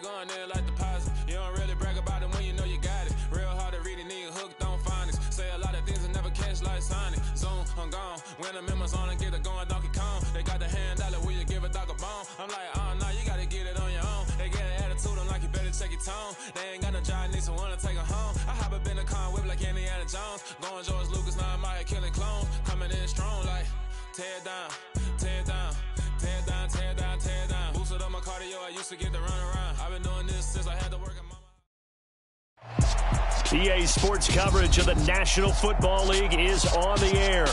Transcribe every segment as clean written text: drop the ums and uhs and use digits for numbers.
going in like deposit. You don't really brag about it when you know you got it. Real hard to read it, nigga hooked on phonics. Say a lot of things and never catch like Sonic. Zoom, I'm gone. When the members on and get it going Donkey Kong. They got the hand dollar, will you give a dog a bone? I'm like, oh no, you gotta get it on your own. They get an attitude, I'm like, you better check your tone. They ain't got no job, need someone to take her home. I hop up in the car, whip like Indiana Jones. Going George Lucas, now I'm out here killing clones. Coming in strong like, tear down, tear down, tear down, tear down, tear down. Boosted up my cardio, I used to get to run around. I've been doing this since I had to work at my... EA Sports coverage of the National Football League is on the air.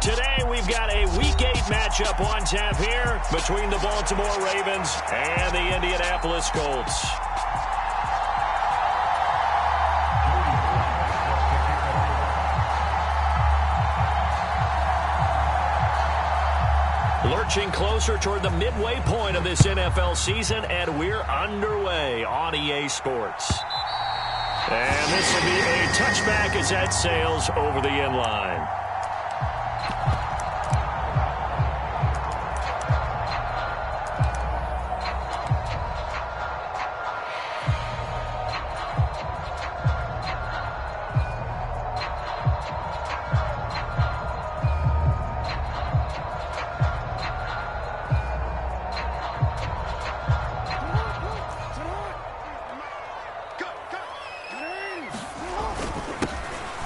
Today we've got a Week 8 matchup on tap here between the Baltimore Ravens and the Indianapolis Colts. Lurching closer toward the midway point of this NFL season, and we're underway on EA Sports. And this will be a touchback as that sails over the end line.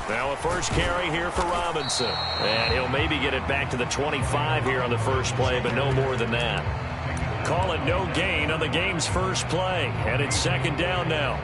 Now a first carry here for Robinson. And he'll maybe get it back to the 25 here on the first play, but no more than that. Call it no gain on the game's first play. And it's second down now.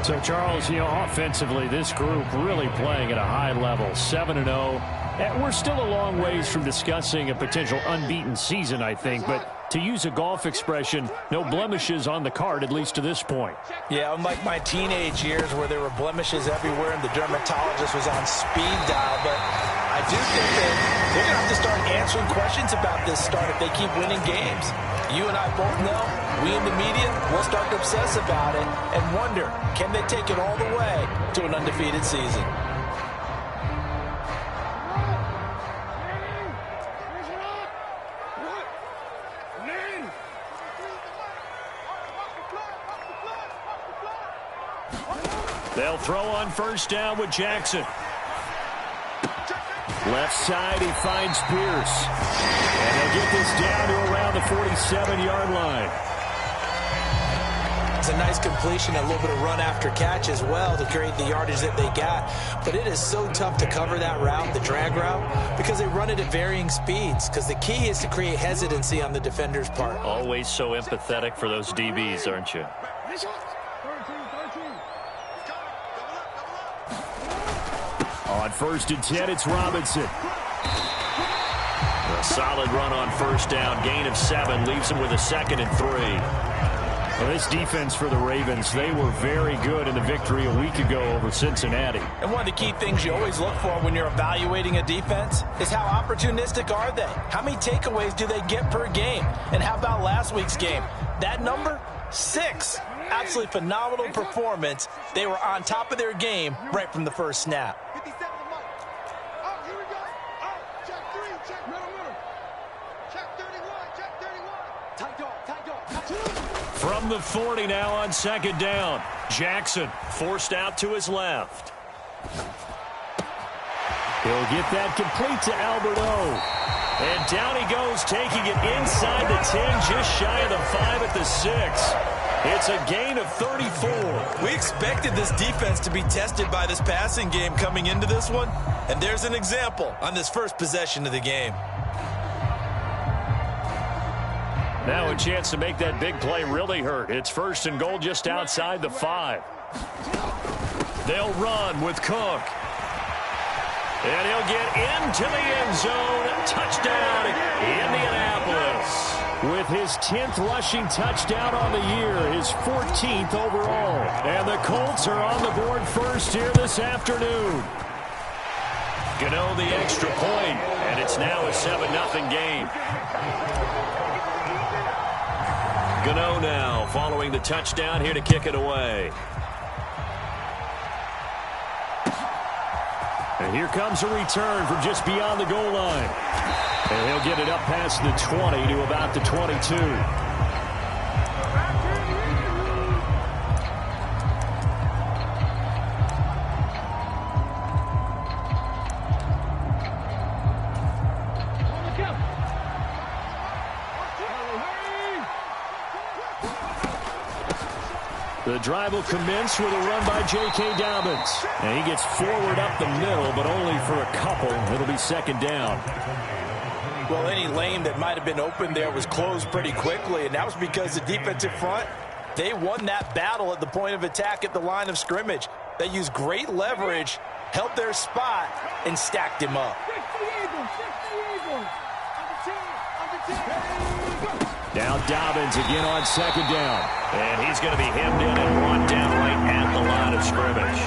So, Charles, offensively, this group really playing at a high level, 7-0. And we're still a long ways from discussing a potential unbeaten season, I think. But to use a golf expression, no blemishes on the card, at least to this point. Yeah, unlike my teenage years where there were blemishes everywhere and the dermatologist was on speed dial. But I do think that they're going to have to start answering questions about this start if they keep winning games. You and I both know, we in the media will start to obsess about it and wonder, can they take it all the way to an undefeated season? They'll throw on first down with Jackson. Left side, he finds Pierce. And they'll get this down to around the 47-yard line. It's a nice completion, a little bit of run after catch as well to create the yardage that they got. But it is so tough to cover that route, the drag route, because they run it at varying speeds. Because the key is to create hesitancy on the defender's part. Always so empathetic for those DBs, aren't you? On first and 10, it's Robinson. A solid run on first down. Gain of 7 leaves him with a 2nd and 3. Well, this defense for the Ravens, they were very good in the victory a week ago over Cincinnati. And one of the key things you always look for when you're evaluating a defense is how opportunistic are they? How many takeaways do they get per game? And how about last week's game? That number, 6. Absolutely phenomenal performance. They were on top of their game right from the first snap. From the 40 now on second down. Jackson forced out to his left. He'll get that complete to Alberto. And down he goes, taking it inside the 10, just shy of the 5 at the 6. It's a gain of 34. We expected this defense to be tested by this passing game coming into this one. And there's an example on this first possession of the game. Now a chance to make that big play really hurt. It's first and goal just outside the 5. They'll run with Cook. And he'll get into the end zone. Touchdown, Indianapolis. With his 10th rushing touchdown on the year, his 14th overall. And the Colts are on the board first here this afternoon. Gano the extra point, and it's now a 7-0 game. Gano now following the touchdown here to kick it away. And here comes a return from just beyond the goal line. And he'll get it up past the 20 to about the 22. The drive will commence with a run by J.K. Dobbins. And he gets forward up the middle, but only for a couple. It'll be second down. Well, any lane that might have been open there was closed pretty quickly, and that was because the defensive front, they won that battle at the point of attack at the line of scrimmage. They used great leverage, held their spot, and stacked him up. Now Dobbins again on second down. And he's going to be hemmed in and brought down right at the line of scrimmage.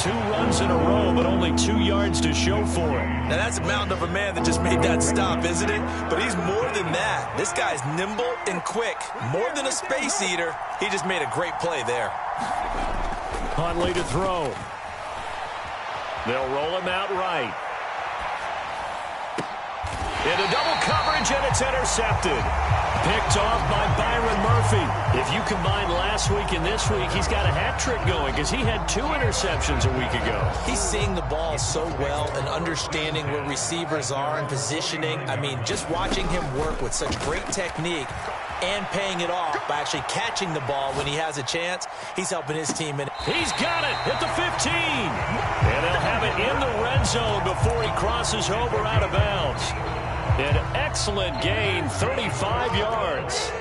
2 runs in a row, but only 2 yards to show for it. Now that's a mountain of a man that just made that stop, isn't it? But he's more than that. This guy's nimble and quick. More than a space eater. He just made a great play there. Huntley to throw. They'll roll him out right. Into double coverage, and it's intercepted. Picked off by Byron Murphy. If you combine last week and this week, he's got a hat trick going because he had 2 interceptions a week ago. He's seeing the ball so well and understanding where receivers are and positioning. I mean, just watching him work with such great technique and paying it off by actually catching the ball when he has a chance, he's helping his team. He's got it at the 15. And they'll have it in the red zone before he crosses over out of bounds. An excellent gain, 35 yards.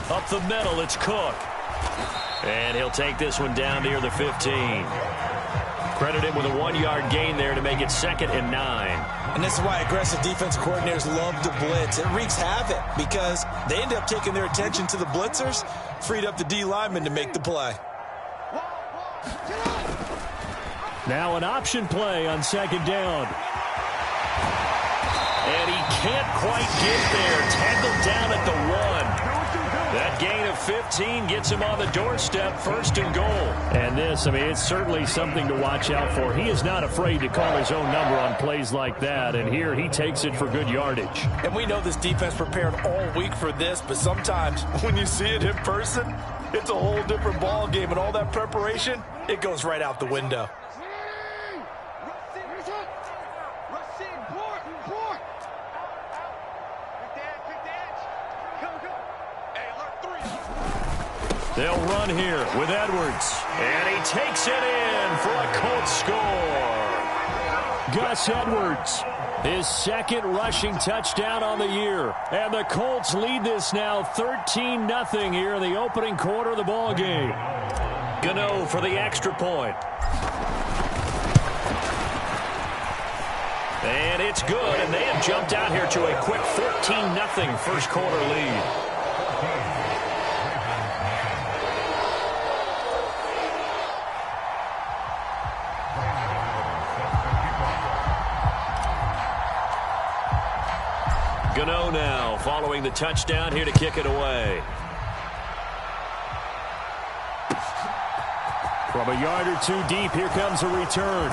Up the middle, it's Cook. And he'll take this one down near the 15. Credit him with a 1-yard gain there to make it 2nd and 9. And this is why aggressive defense coordinators love to blitz. It wreaks havoc because they end up taking their attention to the blitzers, freed up the D lineman to make the play. Now an option play on 2nd down. And he can't quite get there. Tackled down at the 1. That gain of 15 gets him on the doorstep, 1st and goal. And this, I mean, it's certainly something to watch out for. He is not afraid to call his own number on plays like that. And here he takes it for good yardage. And we know this defense prepared all week for this, but sometimes when you see it in person, it's a whole different ball game. And all that preparation, it goes right out the window. They'll run here with Edwards. And he takes it in for a Colts score. Gus Edwards, his 2nd rushing touchdown on the year. And the Colts lead this now 13-0 here in the opening quarter of the ball game. Gano for the extra point. And it's good, and they have jumped out here to a quick 14-0 first quarter lead. Gano now following the touchdown here to kick it away. From a yard or 2 deep, here comes a return.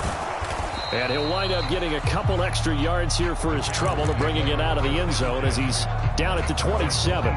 And he'll wind up getting a couple extra yards here for his trouble to bringing it out of the end zone as he's down at the 27.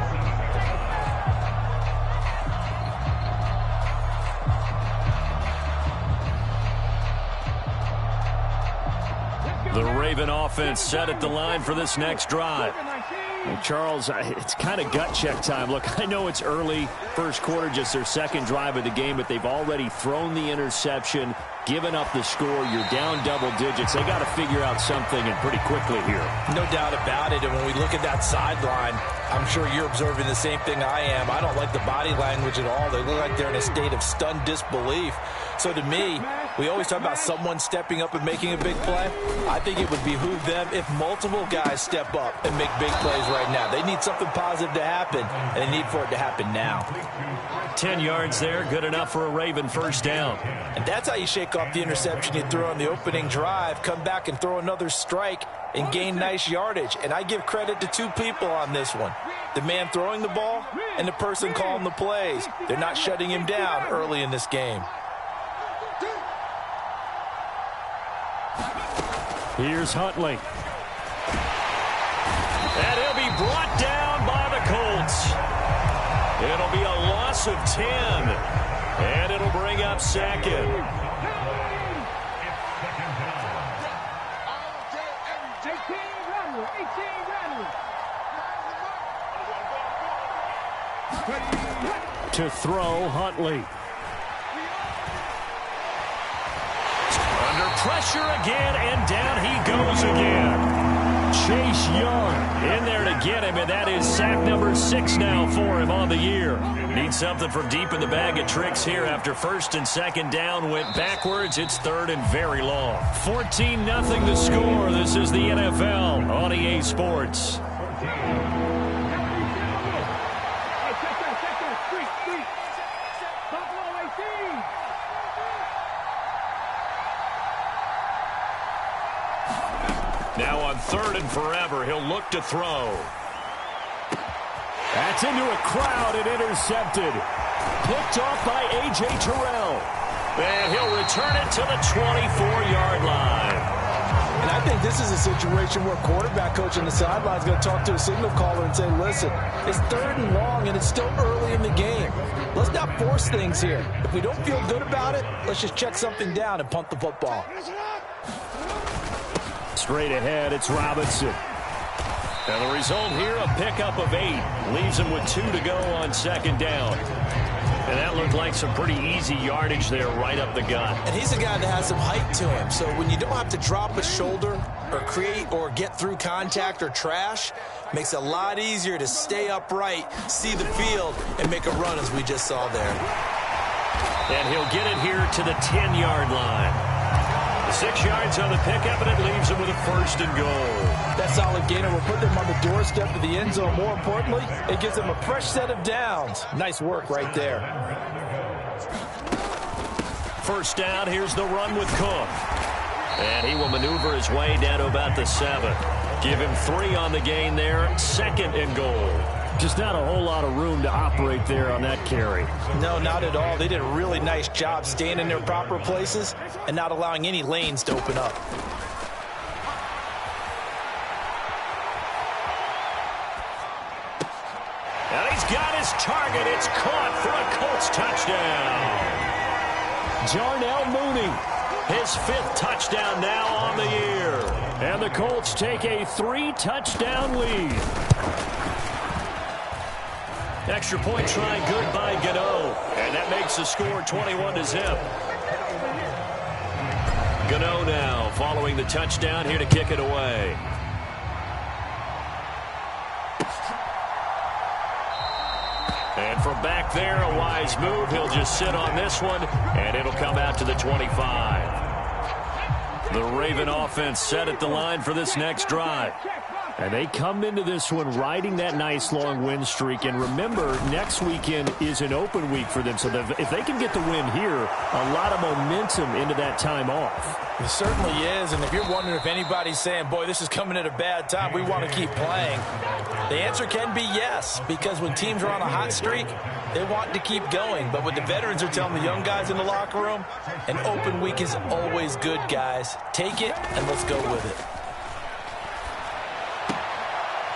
The Raven offense set at the line for this next drive. Well, Charles, it's kind of gut check time. Look, I know it's early, first quarter, just their 2nd drive of the game, but they've already thrown the interception, given up the score. You're down double digits. They got to figure out something, and pretty quickly here. No doubt about it. And when we look at that sideline, I'm sure you're observing the same thing I am. I don't like the body language at all. They look like they're in a state of stunned disbelief. So to me, we always talk about someone stepping up and making a big play. I think it would behoove them if multiple guys step up and make big plays right now. They need something positive to happen, and they need for it to happen now. 10 yards there, good enough for a Raven first down. And that's how you shake off the interception you threw on the opening drive, come back and throw another strike and gain nice yardage. And I give credit to 2 people on this one. The man throwing the ball and the person calling the plays. They're not shutting him down early in this game. Here's Huntley. And he'll be brought down by the Colts. It'll be a loss of 10. And it'll bring up 2nd. To throw, Huntley. Under pressure again, and down he goes again. Chase Young in there to get him, and that is sack number 6 now for him on the year. Needs something from deep in the bag of tricks here after first and second down went backwards. It's third and very long. 14-0 the score. This is the NFL on EA Sports. Now on third and forever, he'll look to throw. That's into a crowd and intercepted. Picked off by A.J. Terrell. And he'll return it to the 24-yard line. And I think this is a situation where quarterback coach on the sideline is going to talk to a signal caller and say, listen, it's third and long and it's still early in the game. Let's not force things here. If we don't feel good about it, let's just check something down and punt the football. Straight ahead, it's Robinson. And the result here, a pickup of 8. Leaves him with 2 to go on second down. And that looked like some pretty easy yardage there right up the gut. And he's a guy that has some height to him. So when you don't have to drop a shoulder or create or get through contact or trash, makes it a lot easier to stay upright, see the field, and make a run as we just saw there. And he'll get it here to the 10-yard line. 6 yards on the pickup, and it leaves him with a first and goal. That solid gainer will put them on the doorstep of the end zone. More importantly, it gives them a fresh set of downs. Nice work right there. First down, here's the run with Cook. And he will maneuver his way down to about the 7. Give him 3 on the gain there. 2nd and goal. Just not a whole lot of room to operate there on that carry. No, not at all. They did a really nice job staying in their proper places and not allowing any lanes to open up. And he's got his target. It's caught for a Colts touchdown. Jarnell Mooney. His 5th touchdown now on the year. And the Colts take a 3-touchdown lead. Extra point try good by Gano. And that makes the score 21-0. Gano now following the touchdown here to kick it away. And from back there, a wise move. He'll just sit on this one, and it'll come out to the 25. The Raven offense set at the line for this next drive. And they come into this one riding that nice long win streak. And remember, next weekend is an open week for them. So if they can get the win here, a lot of momentum into that time off. It certainly is. And if you're wondering if anybody's saying, boy, this is coming at a bad time, we want to keep playing, the answer can be yes. Because when teams are on a hot streak, they want to keep going. But what the veterans are telling the young guys in the locker room, an open week is always good, guys. Take it and let's go with it.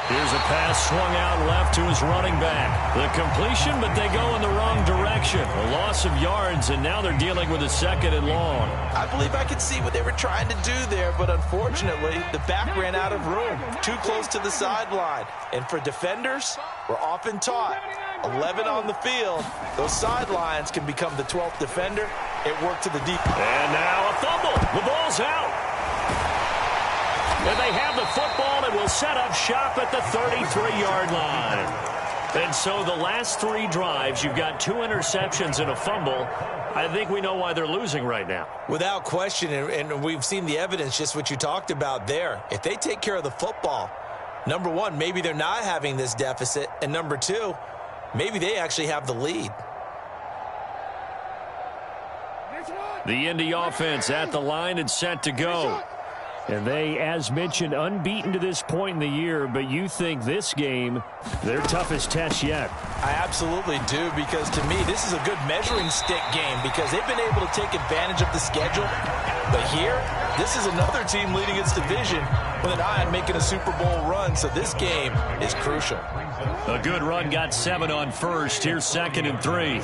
Here's a pass swung out left to his running back. The completion, but they go in the wrong direction. A loss of yards, and now they're dealing with a 2nd and long. I believe I could see what they were trying to do there, but unfortunately, the back ran out of room. Too close to the sideline. And for defenders, we're often taught, 11 on the field, those sidelines can become the 12th defender. It worked to the deep. And now a fumble. The ball's out. And they have the football and will set up shop at the 33-yard line. And so the last 3 drives, you've got 2 interceptions and a fumble. I think we know why they're losing right now. Without question, and we've seen the evidence, just what you talked about there. If they take care of the football, number 1, maybe they're not having this deficit. And number 2, maybe they actually have the lead. The Indy offense at the line and set to go. And they, as mentioned, unbeaten to this point in the year, but you think this game, their toughest test yet. I absolutely do, because to me, this is a good measuring stick game because they've been able to take advantage of the schedule. But here, this is another team leading its division with an eye on making a Super Bowl run, so this game is crucial. A good run got 7 on first. Here's 2nd and 3.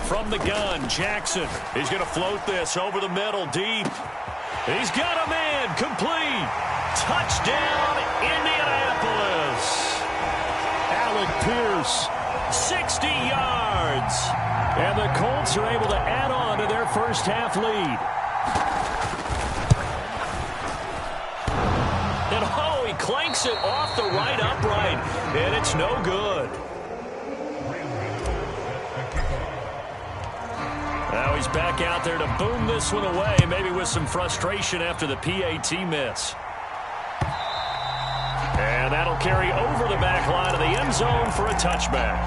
From from the gun. Jackson. He's going to float this over the middle, deep. He's got a man. Complete. Touchdown, Indianapolis. Alec Pierce, 60 yards. And the Colts are able to add on to their first half lead. And oh, he clanks it off the right upright. And it's no good. Now he's back out there to boom this one away, maybe with some frustration after the PAT miss. And that'll carry over the back line of the end zone for a touchback.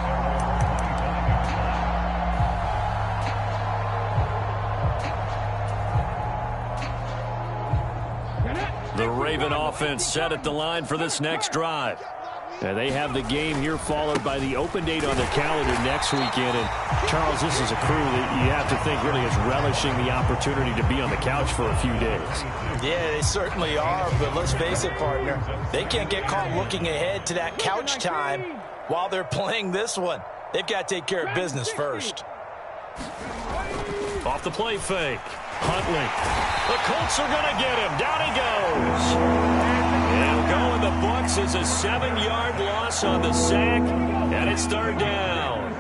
The Raven offense set at the line for this next drive. And they have the game here followed by the open date on their calendar next weekend. And, Charles, this is a crew that you have to think really is relishing the opportunity to be on the couch for a few days. Yeah, they certainly are, but let's face it, partner. They can't get caught looking ahead to that couch time while they're playing this one. They've got to take care of business first. Off the play fake. Huntley. The Colts are going to get him. Down he goes. It'll go in the books as a 7-yard loss on the sack, and it's third down.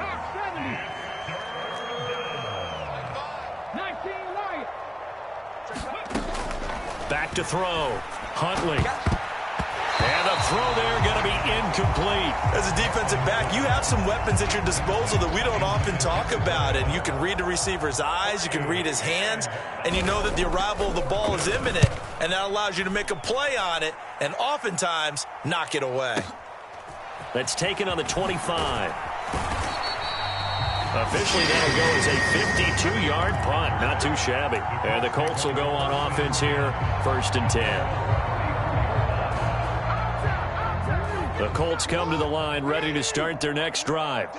Back to throw. Huntley. And the throw there going to be incomplete. As a defensive back, you have some weapons at your disposal that we don't often talk about. And you can read the receiver's eyes, you can read his hands, and you know that the arrival of the ball is imminent. And that allows you to make a play on it and oftentimes knock it away. That's taken on the 25. Officially, that'll go as a 52-yard punt. Not too shabby. And the Colts will go on offense here, 1st and 10. The Colts come to the line ready to start their next drive.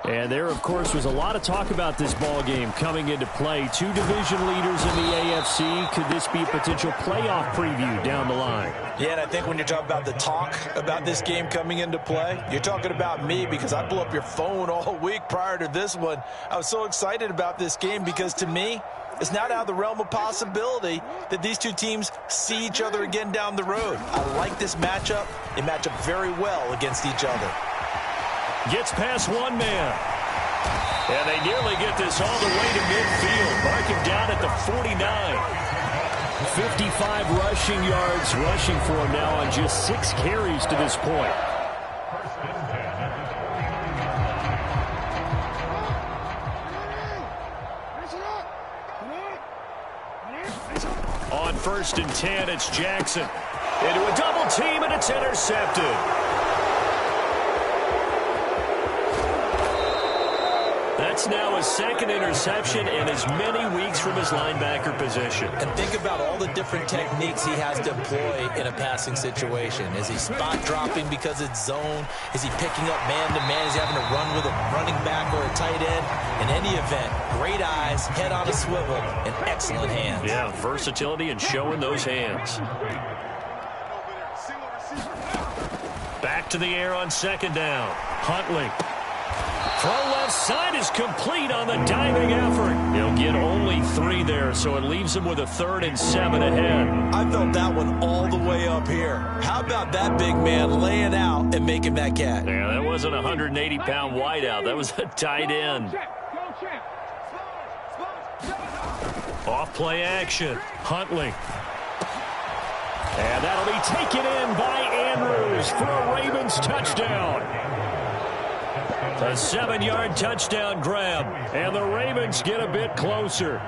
And there, of course, was a lot of talk about this ball game coming into play. 2 division leaders in the AFC. Could this be a potential playoff preview down the line? Yeah, and I think when you're talking about the talk about this game coming into play, you're talking about me because I blew up your phone all week prior to this one. I was so excited about this game because, to me, it's not out of the realm of possibility that these two teams see each other again down the road. I like this matchup. They match up very well against each other. Gets past one man. And they nearly get this all the way to midfield. Mark him down at the 49. 55 rushing yards rushing for him now on just 6 carries to this point. On 1st and 10, it's Jackson. Into a double team, and it's intercepted. That's now his 2nd interception in as many weeks from his linebacker position. And think about all the different techniques he has to employ in a passing situation. Is he spot dropping because it's zone? Is he picking up man-to-man? Is he having to run with a running back or a tight end? In any event, great eyes, head on a swivel, and excellent hands. Yeah, versatility and showing those hands. Back to the air on 2nd down. Huntley. Throw left side is complete on the diving effort. He'll get only 3 there, so it leaves him with a 3rd and 7 ahead. I felt that one all the way up here. How about that big man laying out and making that catch? Yeah, that wasn't a 180-pound wideout. That was a tight end. Off play action. Huntley. And that'll be taken in by Andrews for a Ravens touchdown. A 7-yard touchdown grab, and the Ravens get a bit closer.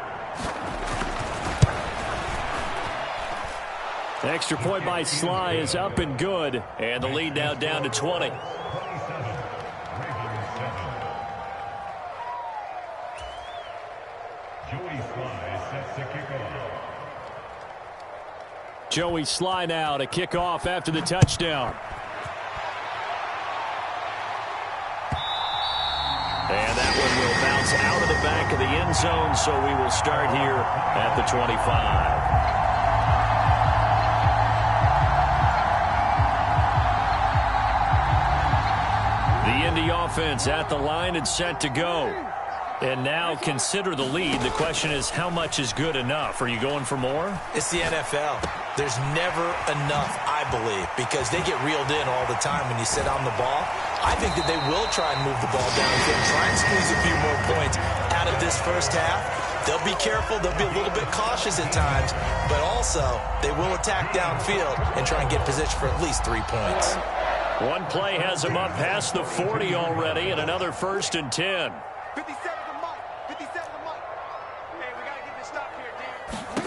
The extra point by Sly is up and good, and the lead now down to 20. Joey Sly now to kick off after the touchdown. And that one will bounce out of the back of the end zone, so we will start here at the 25. The Indy offense at the line and set to go. And now consider the lead. The question is, how much is good enough? Are you going for more? It's the NFL. There's never enough, I believe, because they get reeled in all the time when you sit on the ball. I think that they will try and move the ball downfield, try and squeeze a few more points out of this first half. They'll be careful. They'll be a little bit cautious at times, but also they will attack downfield and try and get position for at least 3 points. One play has them up past the 40 already, and another 1st and 10. 57 to Mike. 57 to Mike. Hey, we got to get this stop here, dude.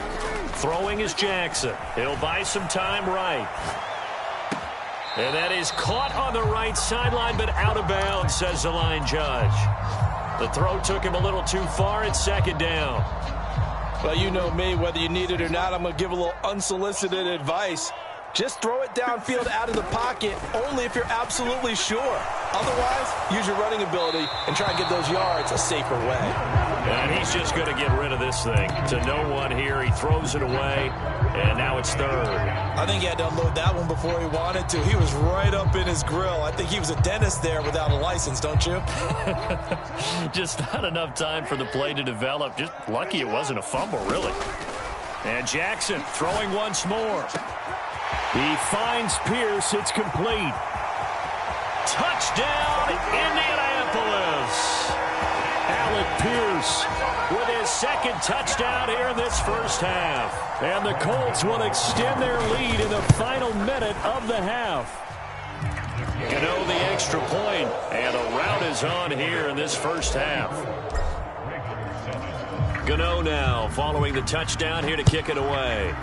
Throwing is Jackson. He'll buy some time right. And that is caught on the right sideline, but out of bounds, says the line judge. The throw took him a little too far. It's 2nd down. Well, you know me, whether you need it or not, I'm going to give a little unsolicited advice. Just throw it downfield out of the pocket only if you're absolutely sure. Otherwise, use your running ability and try and get those yards a safer way. And he's just going to get rid of this thing. To no one here. He throws it away, and now it's 3rd. I think he had to unload that one before he wanted to. He was right up in his grill. I think he was a dentist there without a license, don't you? Just not enough time for the play to develop. Just lucky it wasn't a fumble, really. And Jackson throwing once more. He finds Pierce. It's complete. Touchdown, Indianapolis. Alec Pierce with his 2nd touchdown here in this first half. And the Colts will extend their lead in the final minute of the half. Gano the extra point, and a rout is on here in this first half. Gano now following the touchdown here to kick it away.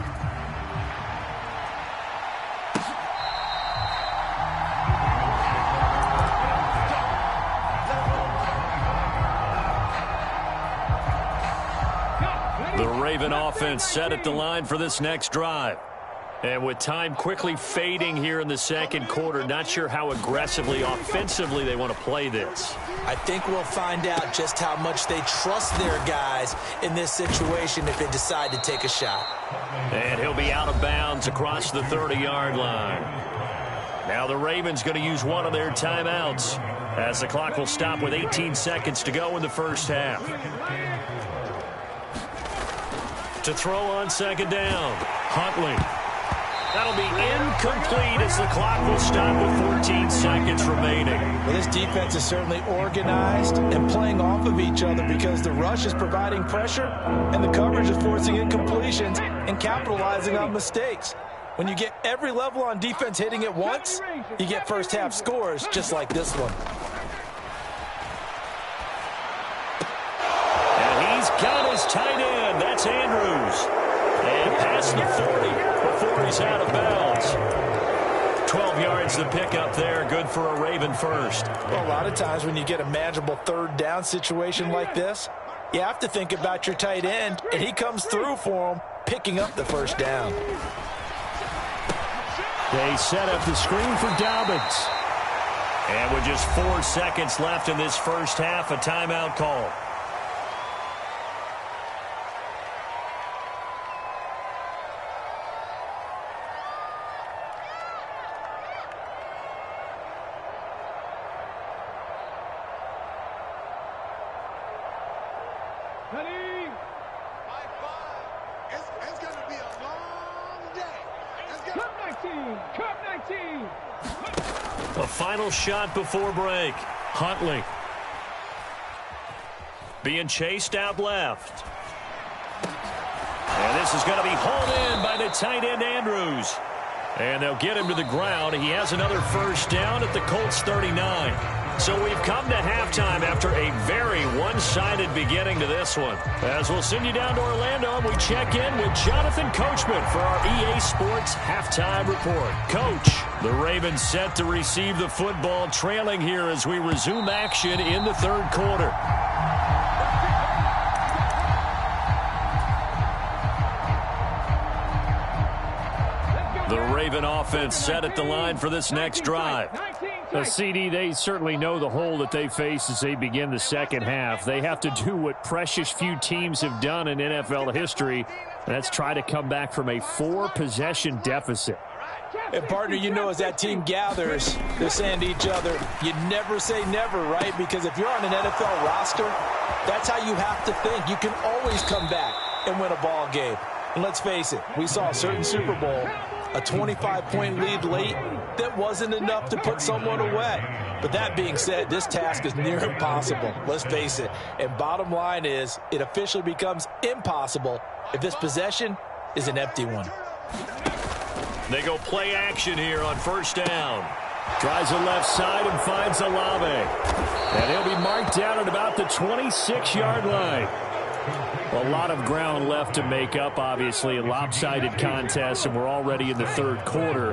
The Raven offense set at the line for this next drive. And with time quickly fading here in the 2nd quarter, not sure how aggressively, offensively they want to play this. I think we'll find out just how much they trust their guys in this situation if they decide to take a shot. And he'll be out of bounds across the 30-yard line. Now the Ravens going to use one of their timeouts as the clock will stop with 18 seconds to go in the first half. To throw on 2nd down, Huntley. That'll be incomplete as the clock will stop with 14 seconds remaining. Well, this defense is certainly organized and playing off of each other because the rush is providing pressure and the coverage is forcing incompletions and capitalizing on mistakes. When you get every level on defense hitting at once, you get first half scores just like this one. And he's got his tight end. That's Andrews. And past the 40 before he's out of bounds. 12 yards to pick up there. Good for a Raven first. Well, a lot of times when you get a manageable 3rd down situation like this, you have to think about your tight end, and he comes through for him, picking up the 1st down. They set up the screen for Dobbins. And with just 4 seconds left in this first half, a timeout call. It's going to be a long day. Cup 19. Cup 19. A final shot before break. Huntley being chased out left. And this is going to be hauled in by the tight end Andrews. And they'll get him to the ground. He has another 1st down at the Colts 39. So we've come to halftime after a very one-sided beginning to this one. As we'll send you down to Orlando, and we check in with Jonathan Coachman for our EA Sports Halftime Report. Coach, the Ravens set to receive the football, trailing here as we resume action in the 3rd quarter. The Raven offense set at the line for this next drive. CD, they certainly know the hole that they face as they begin the 2nd half. They have to do what precious few teams have done in NFL history, and that's try to come back from a 4-possession deficit. And, partner, you know, as that team gathers, they're saying to each other, you never say never, right? Because if you're on an NFL roster, that's how you have to think. You can always come back and win a ball game. And let's face it, we saw a certain Super Bowl, a 25-point lead late that wasn't enough to put someone away. But that being said, this task is near impossible. Let's face it. And bottom line is, it officially becomes impossible if this possession is an empty one. They go play action here on first down. Tries the left side and finds Olave. And he'll be marked down at about the 26-yard line. A lot of ground left to make up, obviously, a lopsided contest, and we're already in the third quarter.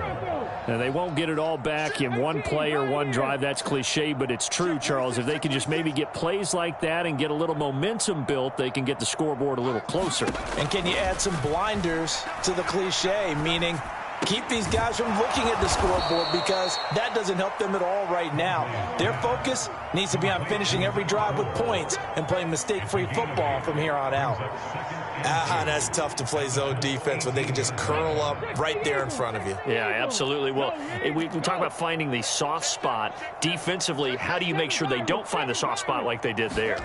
And they won't get it all back in one play or one drive. That's cliche, but it's true, Charles. If they can just maybe get plays like that and get a little momentum built, they can get the scoreboard a little closer. And can you add some blinders to the cliche, meaning keep these guys from looking at the scoreboard, because that doesn't help them at all right now. Their focus needs to be on finishing every drive with points and playing mistake-free football from here on out. That's tough to play zone defense when they can just curl up right there in front of you. Yeah, absolutely. Well, we talk about finding the soft spot. Defensively, how do you make sure they don't find the soft spot like they did there?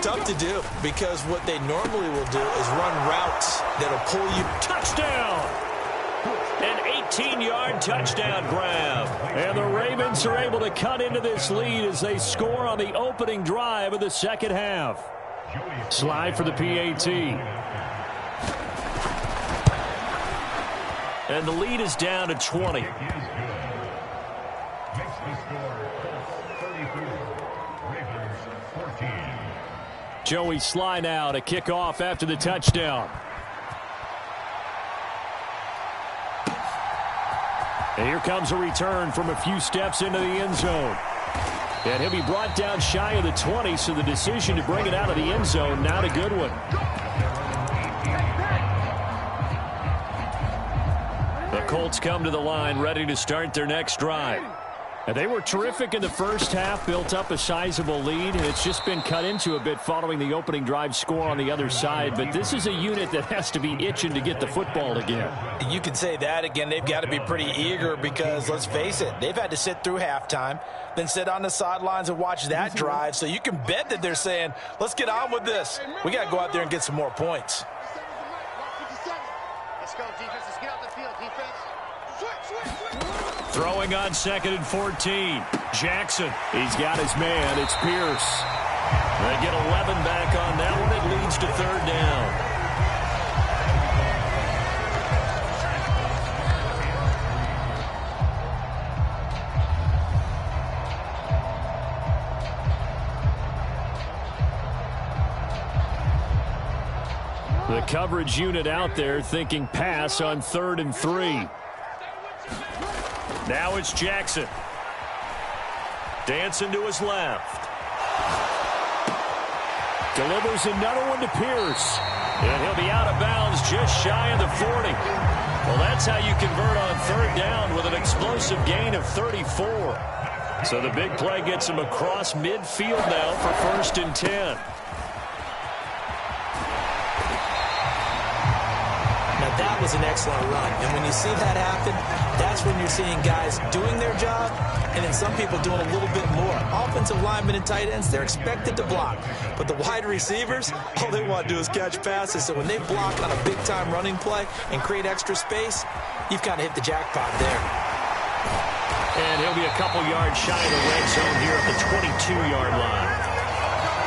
Tough to do, because what they normally will do is run routes that'll pull you. Touchdown! An 18-yard touchdown grab. And the Ravens are able to cut into this lead as they score on the opening drive of the second half. Slide for the PAT. And the lead is down to 20. Joey Sly now to kick off after the touchdown. And here comes a return from a few steps into the end zone. And he'll be brought down shy of the 20, so the decision to bring it out of the end zone, not a good one. The Colts come to the line, ready to start their next drive. And they were terrific in the first half, built up a sizable lead, and it's just been cut into a bit following the opening drive score on the other side. But this is a unit that has to be itching to get the football again. You can say that again. They've got to be pretty eager because, let's face it, they've had to sit through halftime, then sit on the sidelines and watch that drive. So you can bet that they're saying, let's get on with this. We got to go out there and get some more points. Let's go, defense. Let's get out the field, defense. Throwing on 2nd and 14. Jackson. He's got his man. It's Pierce. They get 11 back on that one. It leads to third down. The coverage unit out there thinking pass on 3rd and 3. Now it's Jackson. Dancing to his left. Delivers another one to Pierce. And he'll be out of bounds just shy of the 40. Well, that's how you convert on 3rd down with an explosive gain of 34. So the big play gets him across midfield now for 1st and 10. That was an excellent run. And when you see that happen, that's when you're seeing guys doing their job and then some people doing a little bit more. Offensive linemen and tight ends, they're expected to block. But the wide receivers, all they want to do is catch passes. So when they block on a big-time running play and create extra space, you've kind of hit the jackpot there. And he'll be a couple yards shy of the red zone here at the 22-yard line.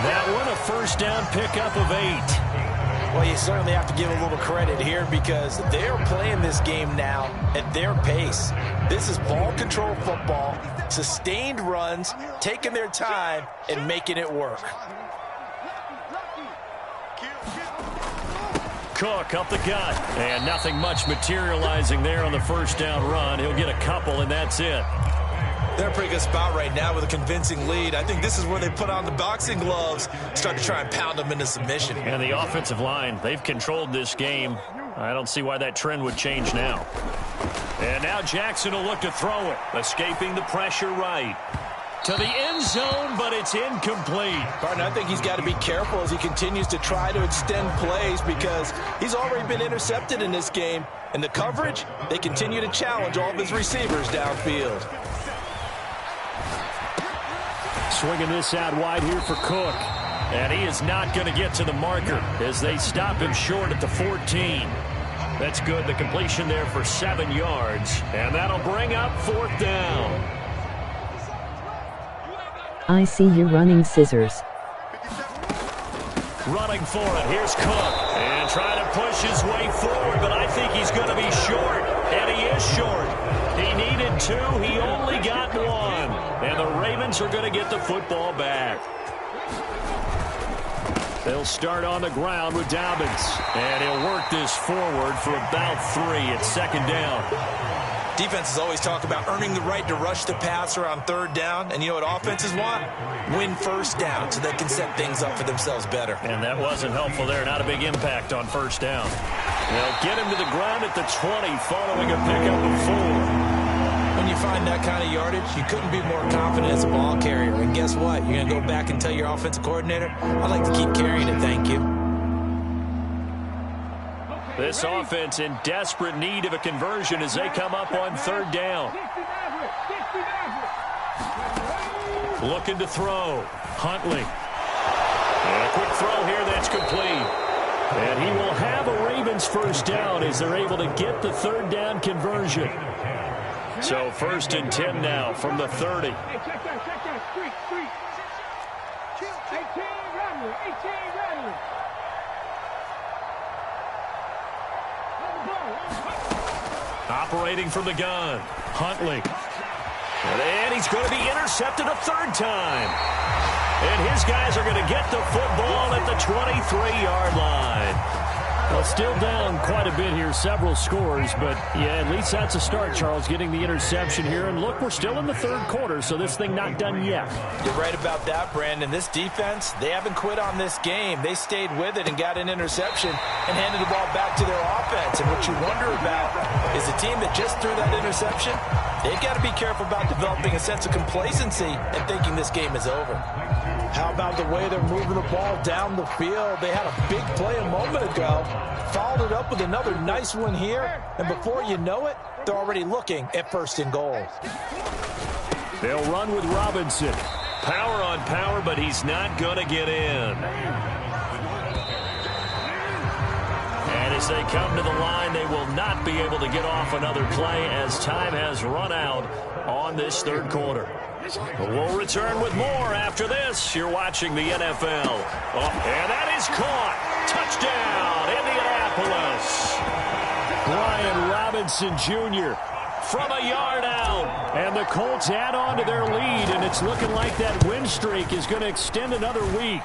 That one, a 1st down pickup of 8. Well, you certainly have to give a little credit here because they're playing this game now at their pace. This is ball control football, sustained runs, taking their time, and making it work. Cook up the gut, and nothing much materializing there on the 1st down run. He'll get a couple, and that's it. They're in a pretty good spot right now with a convincing lead. I think this is where they put on the boxing gloves, start to try and pound them into submission. And the offensive line, they've controlled this game. I don't see why that trend would change now. And now Jackson will look to throw it, escaping the pressure right. to the end zone, but it's incomplete. Partner, I think he's got to be careful as he continues to try to extend plays because he's already been intercepted in this game. And the coverage, they continue to challenge all of his receivers downfield. Swinging this out wide here for Cook. And he is not going to get to the marker as they stop him short at the 14. That's good. The completion there for 7 yards. And that'll bring up 4th down. I see you running scissors. Running for it. Here's Cook. And trying to push his way forward, but I think he's going to be short. And he is short. He needed 2. He only got 1. And the Ravens are going to get the football back. They'll start on the ground with Dobbins. And he'll work this forward for about 3. It's 2nd down. Defenses always talk about earning the right to rush the passer on 3rd down. And you know what offenses want? Win 1st down so they can set things up for themselves better. And that wasn't helpful there. Not a big impact on 1st down. They'll get him to the ground at the 20 following a pickup of 4. When you find that kind of yardage, you couldn't be more confident as a ball carrier. And guess what? You're going to go back and tell your offensive coordinator, I'd like to keep carrying it, thank you. This offense in desperate need of a conversion as they come up on 3rd down. Looking to throw. Huntley. And a quick throw here that's complete. And he will have a Ravens 1st down as they're able to get the 3rd down conversion. So 1st and 10 now from the 30. Hey, check that. Street. 18 Radley. Operating from the gun. Huntley. And he's going to be intercepted a 3rd time. And his guys are going to get the football at the 23-yard line. Well, still down quite a bit here, several scores, but yeah, at least that's a start, Charles, getting the interception here. And look, we're still in the 3rd quarter, so this thing not done yet. You're right about that, Brandon. This defense, they haven't quit on this game. They stayed with it and got an interception and handed the ball back to their offense. And what you wonder about is the team that just threw that interception, they've got to be careful about developing a sense of complacency and thinking this game is over. How about the way they're moving the ball down the field? They had a big play a moment ago, followed it up with another nice one here, and before you know it, they're already looking at 1st and goal. They'll run with Robinson. Power on power, but he's not going to get in. And as they come to the line, they will not be able to get off another play as time has run out on this 3rd quarter. We'll return with more after this. You're watching the NFL. Oh, and that is caught. Touchdown, Indianapolis. Brian Robinson Jr. from a yard out. And the Colts add on to their lead, and it's looking like that win streak is going to extend another week.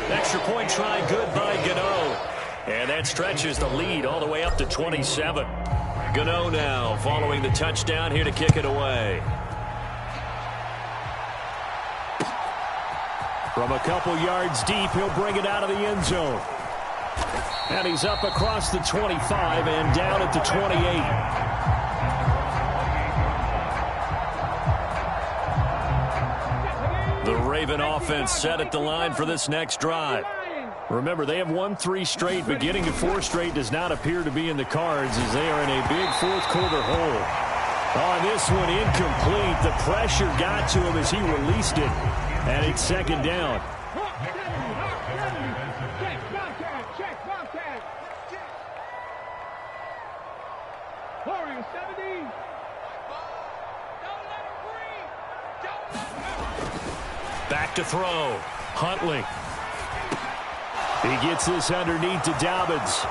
Extra point try good by Gano. And that stretches the lead all the way up to 27. Gano now following the touchdown here to kick it away. From a couple yards deep, he'll bring it out of the end zone. And he's up across the 25 and down at the 28. The Raven offense set at the line for this next drive. Remember, they have won 3 straight, but getting to 4 straight does not appear to be in the cards as they are in a big 4th quarter hole. On this one, incomplete. The pressure got to him as he released it. And it's 2nd down. Back to throw. Huntley. He gets this underneath to Dobbins.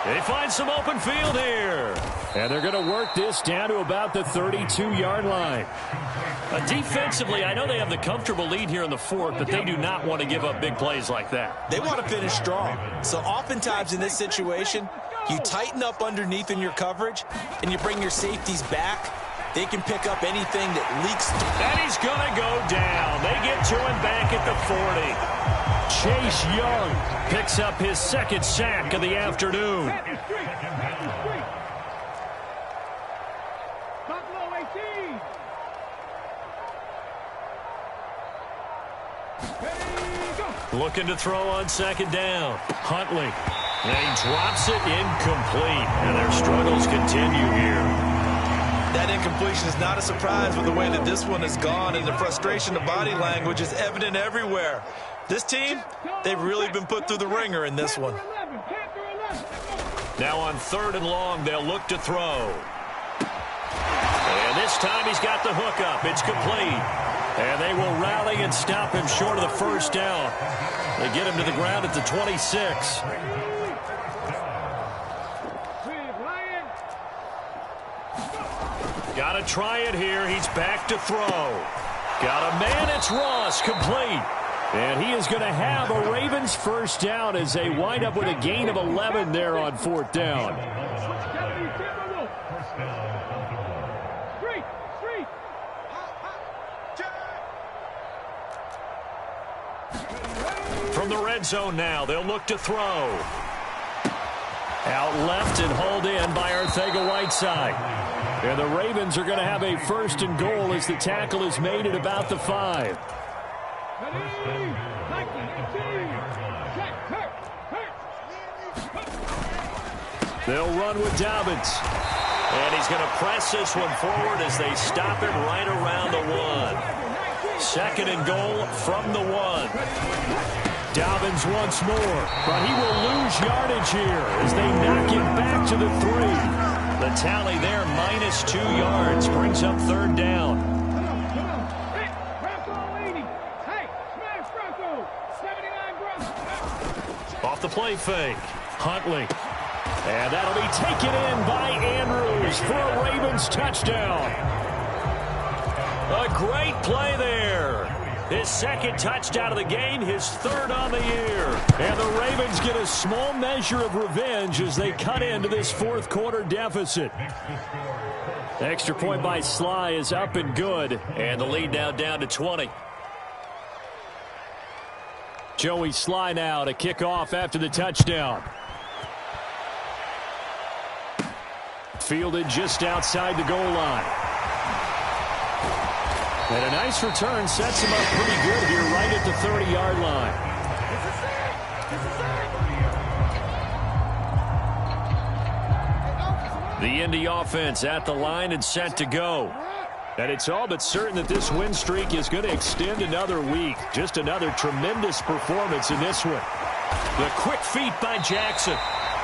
They find some open field here. And they're going to work this down to about the 32-yard line. Defensively, I know they have the comfortable lead here in the 4th, but they do not want to give up big plays like that. They want to finish strong. So oftentimes in this situation, you tighten up underneath in your coverage, and you bring your safeties back. They can pick up anything that leaks. And he's going to go down. They get to him back at the 40. Chase Young picks up his 2nd sack of the afternoon. Looking to throw on second down. Huntley. And he drops it incomplete. And their struggles continue here. That incompletion is not a surprise with the way that this one has gone, and the frustration of body language is evident everywhere. This team, they've really been put through the ringer in this one. Now on 3rd and long, they'll look to throw. And this time he's got the hook up. It's complete. And they will rally and stop him short of the first down. They get him to the ground at the 26. Got to try it here. He's back to throw. Got a man. It's Ross. Complete. And he is going to have a Ravens first down as they wind up with a gain of 11 there on 4th down. From the red zone now, they'll look to throw. Out left and hauled in by Arcega-Whiteside. And the Ravens are going to have a 1st and goal as the tackle is made at about the 5. They'll run with Dobbins. And he's going to press this one forward as they stop it right around the 1. 2nd and goal from the 1. Dobbins once more, but he will lose yardage here as they knock him back to the 3. The tally there, -2 yards, brings up 3rd down. Off the play fake, Huntley. And that'll be taken in by Andrews for a Ravens touchdown. A great play there. His 2nd touchdown of the game, his 3rd on the year. And the Ravens get a small measure of revenge as they cut into this 4th quarter deficit. Extra point by Sly is up and good. And the lead now down to 20. Joey Sly now to kick off after the touchdown. Fielded just outside the goal line. And a nice return sets him up pretty good here right at the 30-yard line. The Indy offense at the line and set to go. And it's all but certain that this win streak is going to extend another week. Just another tremendous performance in this one. The quick feet by Jackson.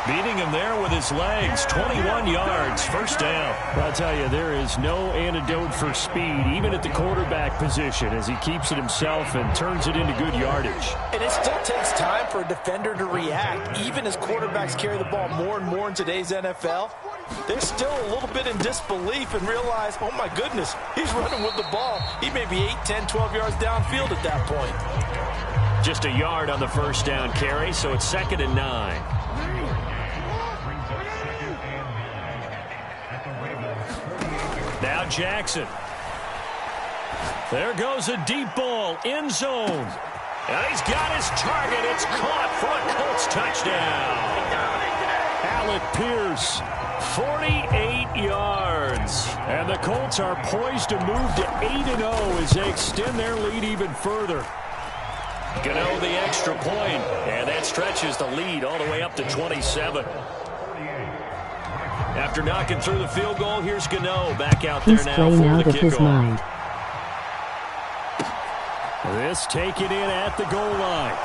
Beating him there with his legs. 21 yards, first down. I'll tell you, there is no antidote for speed, even at the quarterback position, as he keeps it himself and turns it into good yardage. And it still takes time for a defender to react. Even as quarterbacks carry the ball more and more in today's NFL, they're still a little bit in disbelief and realize, oh my goodness, he's running with the ball. He may be 8, 10, 12 yards downfield at that point. Just a yard on the first down carry, so it's 2nd and 9. Now Jackson. There goes a deep ball, end zone. And he's got his target. It's caught for a Colts touchdown. Alec Pierce, 48 yards. And the Colts are poised to move to 8-0 as they extend their lead even further. Gano the extra point, and that stretches the lead all the way up to 27. After knocking through the field goal, here's Gano back out there now for the kickoff. His mind. This taken in at the goal line.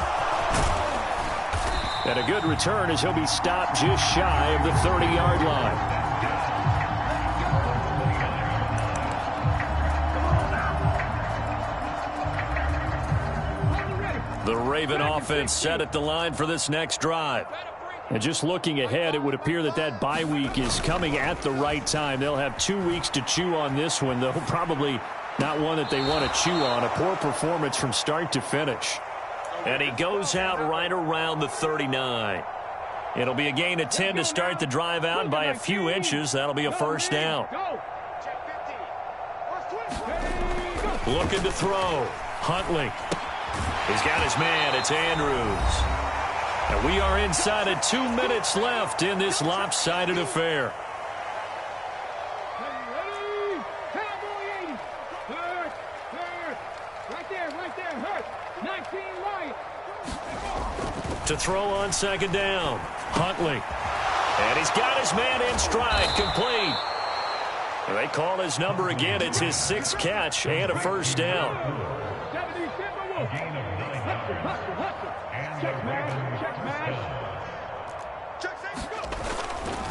And a good return as he'll be stopped just shy of the 30-yard line. The Raven offense set at the line for this next drive. And just looking ahead, it would appear that that bye week is coming at the right time. They'll have 2 weeks to chew on this one, though probably not one that they want to chew on. A poor performance from start to finish. And he goes out right around the 39. It'll be a gain of 10 to start the drive out, and by a few inches, that'll be a first down. Looking to throw. Huntley. He's got his man. It's Andrews. And we are inside of 2 minutes left in this lopsided affair. Right there, hurt. 9 to throw on second down. Huntley. And he's got his man in stride, complete. And they call his number again. It's his 6th catch and a first down.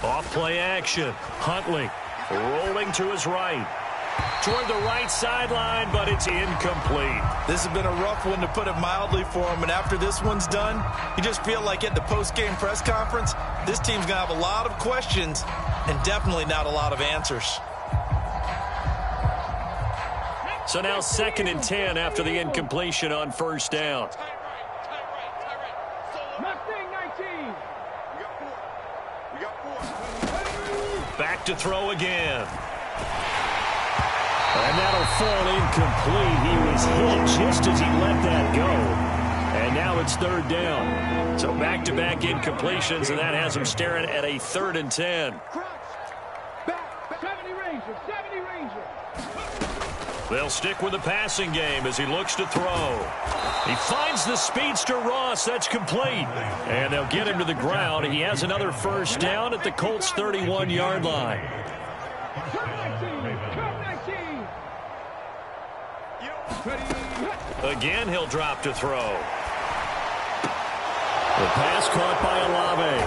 Off play action. Huntley rolling to his right. Toward the right sideline, but it's incomplete. This has been a rough one, to put it mildly, for him. And after this one's done, you just feel like at the post-game press conference, this team's going to have a lot of questions and definitely not a lot of answers. So now 2nd and 10 after the incompletion on first down. Back to throw again. And that'll fall incomplete. He was hit just as he let that go. And now it's 3rd down. So back-to-back incompletions, and that has him staring at a 3rd and 10. They'll stick with the passing game as he looks to throw. He finds the speedster Ross. That's complete. And they'll get him to the ground. He has another first down at the Colts' 31-yard line. Again, he'll drop to throw. The pass caught by Olave.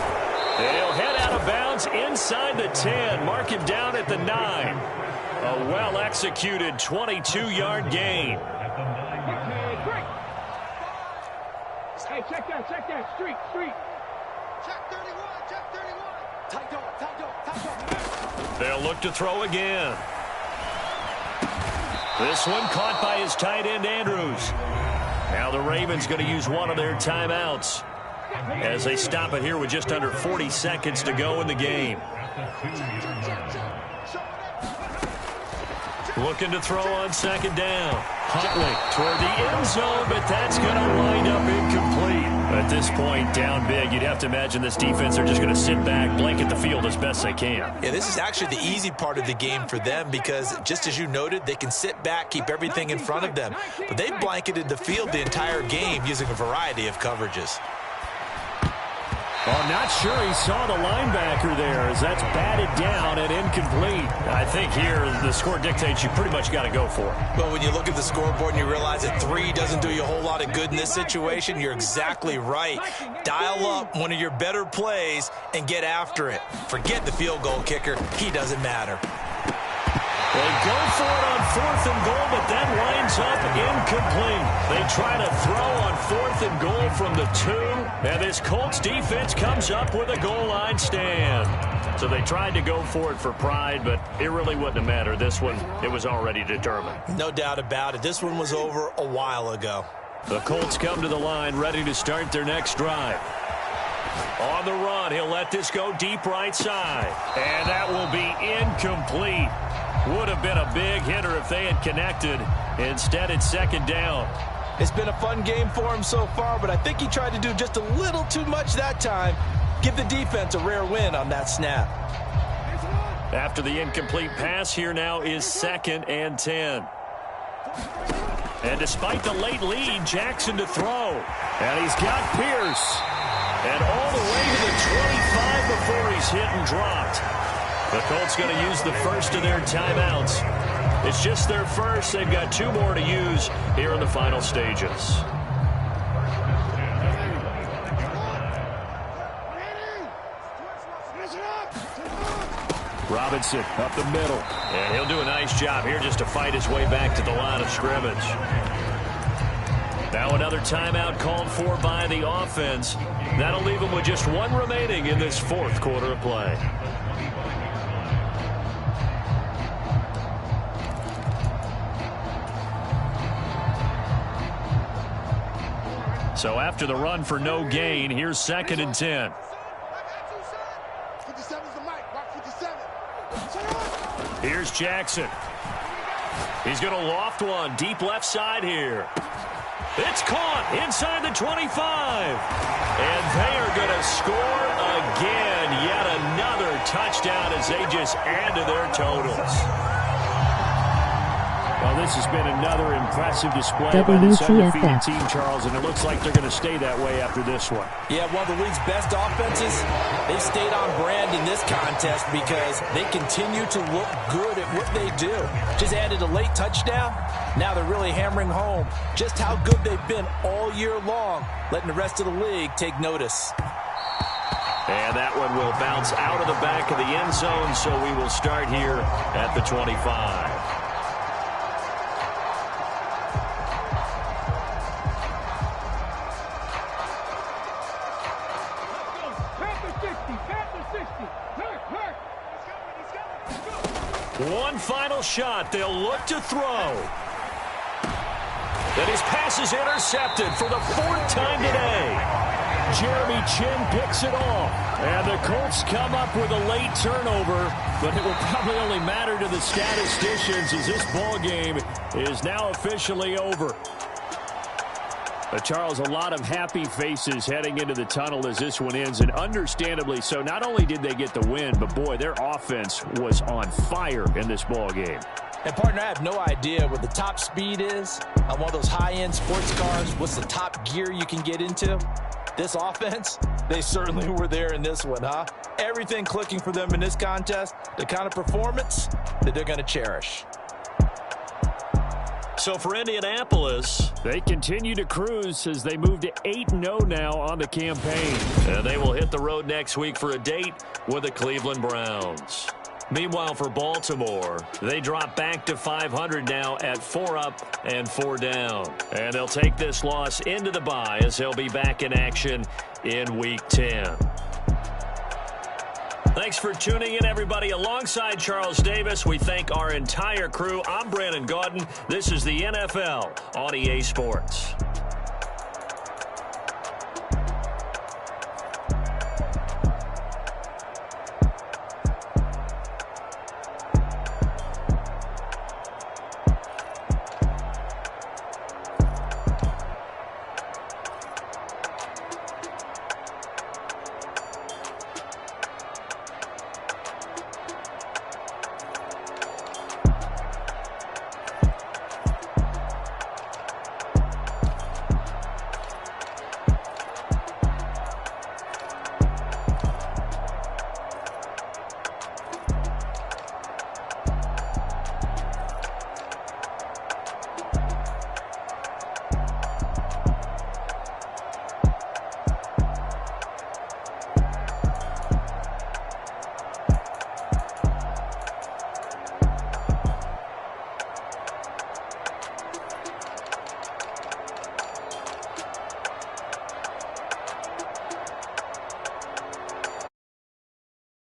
He'll head out of bounds inside the 10. Mark him down at the 9. A well-executed 22-yard gain. Hey, check that. Street. Check 31, check 31. Tight dog. They'll look to throw again. This one caught by his tight end, Andrews. Now the Ravens going to use one of their timeouts as they stop it here with just under 40 seconds to go in the game. Looking to throw on second down. Huntley toward the end zone, but that's going to wind up incomplete. At this point, down big, you'd have to imagine this defense are just going to sit back, blanket the field as best they can. Yeah, this is actually the easy part of the game for them because, just as you noted, they can sit back, keep everything in front of them. But they blanketed the field the entire game using a variety of coverages. Well, I'm not sure he saw the linebacker there as that's batted down and incomplete. I think here the score dictates you pretty much got to go for it. Well, when you look at the scoreboard and you realize that 3 doesn't do you a whole lot of good in this situation, you're exactly right. Dial up one of your better plays and get after it. Forget the field goal kicker. He doesn't matter. They go for it on 4th and goal, but that winds up incomplete. They try to throw on 4th and goal from the 2, and this Colts defense comes up with a goal line stand. So they tried to go for it for pride, but it really wouldn't have mattered. This one, it was already determined. No doubt about it. This one was over a while ago. The Colts come to the line, ready to start their next drive. On the run, he'll let this go deep right side, and that will be incomplete. Would have been a big hitter if they had connected. Instead, it's second down. It's been a fun game for him so far, but I think he tried to do just a little too much that time. Give the defense a rare win on that snap. After the incomplete pass, here now is 2nd and 10. And despite the late lead, Jackson to throw. And he's got Pierce. And all the way to the 25 before he's hit and dropped. The Colts going to use the first of their timeouts. It's just their first. They've got 2 more to use here in the final stages. Robinson up the middle. And he'll do a nice job here just to fight his way back to the line of scrimmage. Now another timeout called for by the offense. That'll leave them with just 1 remaining in this 4th quarter of play. So after the run for no gain, here's 2nd and 10. Here's Jackson. He's going to loft one deep left side here. It's caught inside the 25. And they are going to score again. Yet another touchdown as they just add to their totals. Well, this has been another impressive display by this undefeated team, Charles, and it looks like they're going to stay that way after this one. Yeah, one of the league's best offenses. They stayed on brand in this contest because they continue to look good at what they do. Just added a late touchdown. Now they're really hammering home just how good they've been all year long, letting the rest of the league take notice. And that one will bounce out of the back of the end zone, so we will start here at the 25. One final shot. They'll look to throw. And his pass is intercepted for the 4th time today. Jeremy Chin picks it off. And the Colts come up with a late turnover, but it will probably only matter to the statisticians as this ball game is now officially over. Charles, a lot of happy faces heading into the tunnel as this one ends, and understandably so. Not only did they get the win, but boy, their offense was on fire in this ball game. And partner, I have no idea what the top speed is on one of those high-end sports cars. What's the top gear you can get into? This offense, they certainly were there in this one, huh? Everything clicking for them in this contest, the kind of performance that they're going to cherish. So for Indianapolis, they continue to cruise as they move to 8-0 now on the campaign. And they will hit the road next week for a date with the Cleveland Browns. Meanwhile, for Baltimore, they drop back to 500 now at 4 up and 4 down. And they'll take this loss into the bye as they'll be back in action in Week 10. Thanks for tuning in, everybody. Alongside Charles Davis, we thank our entire crew. I'm Brandon Gaudin. This is the NFL on EA Sports.